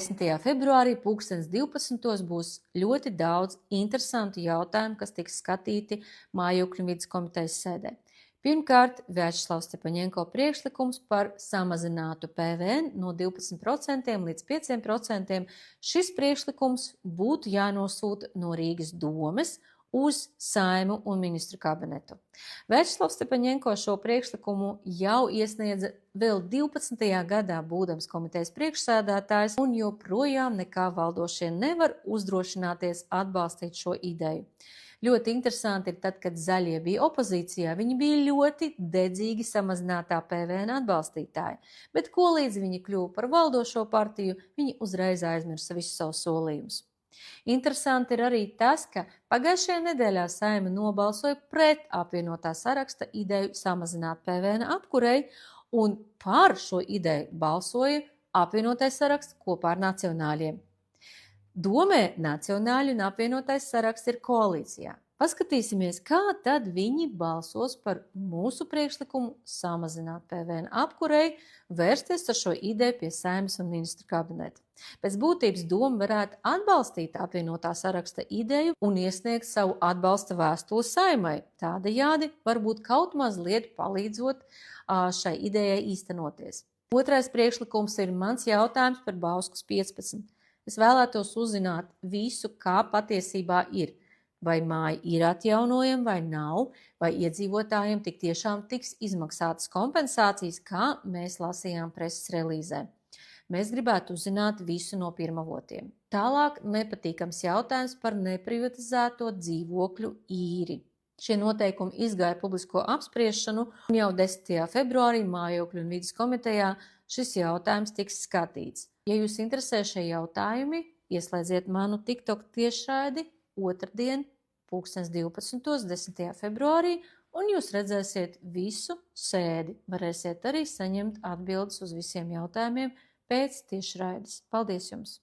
10. februārī 12. būs ļoti daudz interesantu jautājumu, kas tiks skatīti Mājokļu un vides komitejas sēdē. Pirmkārt, Vjačeslavs Stepaņenko priekšlikums par samazinātu PVN no 12% līdz 5%. Šis priekšlikums būtu jānosūta no Rīgas domes uz Saimu un ministru kabinetu. Vjačeslavs Stepaņenko šo priekšlikumu jau iesniedza vēl 12. gadā, būdams komitejas priekšsēdētājs, un joprojām nekā valdošie nevar uzdrošināties atbalstīt šo ideju. Ļoti interesanti ir tad, kad zaļie bija opozīcijā, viņi bija ļoti dedzīgi samazinātā PVN atbalstītāji, bet ko līdz viņi kļuva par valdošo partiju, viņi uzreiz aizmirsa visus savus solījumus. Interesanti ir arī tas, ka pagājušajā nedēļā Saeima nobalsoja pret apvienotā saraksta ideju samazināt PVN apkurei, un par šo ideju balsoja apvienotais saraksts kopā ar nacionāļiem. Domē nacionāļu un apvienotais saraksts ir koalīcijā. Paskatīsimies, kā tad viņi balsos par mūsu priekšlikumu samazināt PVN apkurei, vērsties ar šo ideju pie Saeimas un ministru kabineta. Pēc būtības doma varētu atbalstīt apvienotā saraksta ideju un iesniegt savu atbalsta vēstuli Saeimai. Tādējādi varbūt kaut mazliet palīdzot šai idejai īstenoties. Otrais priekšlikums ir mans jautājums par Bauskas 15. Es vēlētos uzzināt visu, kā patiesībā ir. Vai māja ir atjaunojama vai nav, vai iedzīvotājiem tik tiešām tiks izmaksātas kompensācijas, kā mēs lasījām preses relīzē. Mēs gribētu uzzināt visu no pirmavotiem. Tālāk nepatīkams jautājums par neprivatizēto dzīvokļu īri. Šie noteikumi izgāja publisko apspriešanu, un jau 10. februārī Mājokļu un vides komitejā šis jautājums tiks skatīts. Ja jūs interesē šie jautājumi, ieslēdziet manu TikTok tiešraidi otrdien 12. 10. februārī, un jūs redzēsiet visu sēdi. Varēsiet arī saņemt atbildes uz visiem jautājumiem pēc tiešraides. Paldies jums!